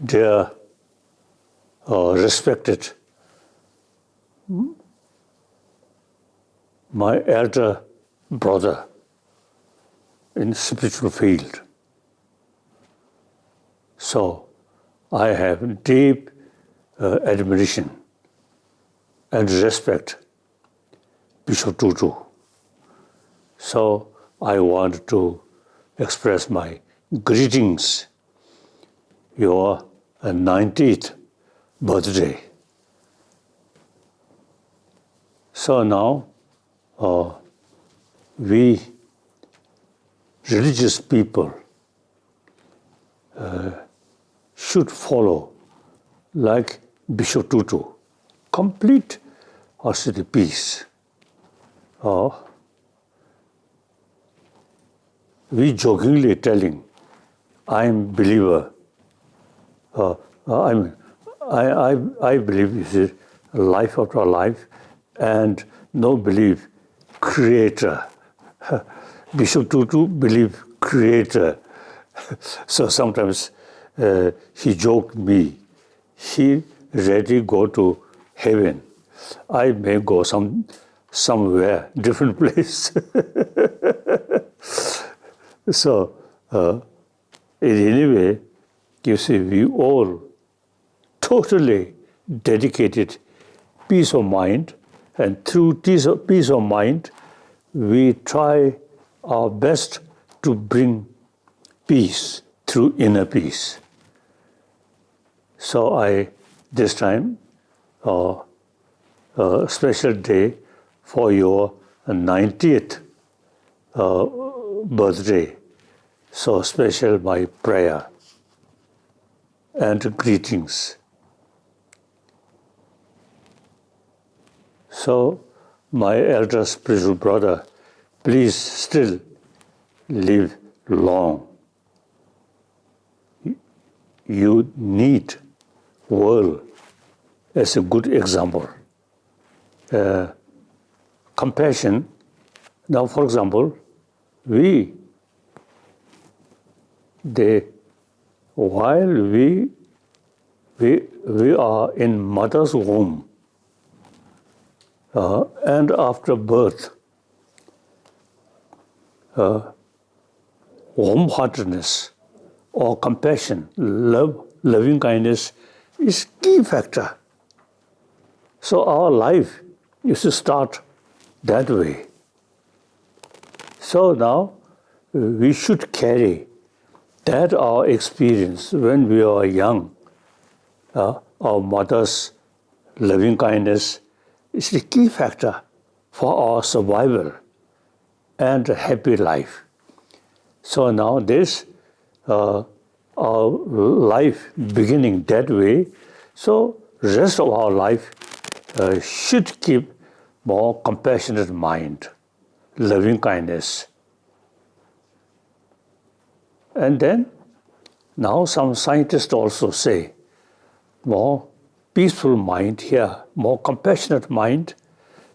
dear respected my elder brother in spiritual field. So I have deep admiration and respect Bishop Tutu. So I want to express my greetings, your 90th birthday. So now we religious people should follow like Bishop Tutu, complete austere peace. We jokingly telling, I am believer. I believe this is life after life, and no belief creator. Bishop Tutu believe creator. So sometimes he joked me. He ready go to heaven. I may go somewhere different place. So in any way, you see, we all totally dedicated peace of mind, and through peace of mind, we try our best to bring peace through inner peace. So this time, a special day for your 90th birthday. So special my prayer and greetings. So my elder spiritual brother, please still live long. You need world as a good example. Compassion. Now, for example, while we are in mother's womb, and after birth, warm-heartedness or compassion, loving kindness is key factor. So our life used to start that way. So now we should carry that our experience when we are young, our mother's loving kindness is the key factor for our survival and a happy life. So now our life beginning that way, so rest of our life should keep more compassionate mind, loving kindness. And then, now some scientists also say, more peaceful mind here, more compassionate mind,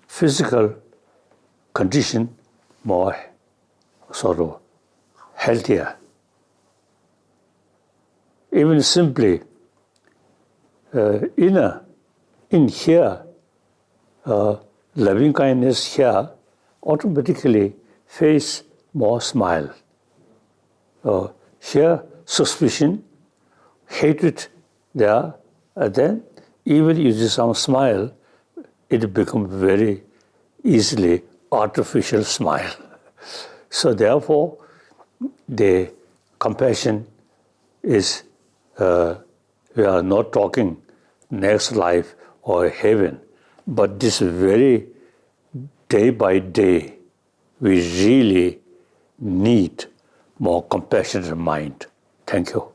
physical condition more sort of healthier. Even simply, in here, loving kindness here, automatically face more smile. Here, suspicion, hatred there, and then even using some smile, it becomes very easily artificial smile. So therefore, the compassion is, we are not talking next life or heaven, but this very day by day, we really need more compassionate mind. Thank you.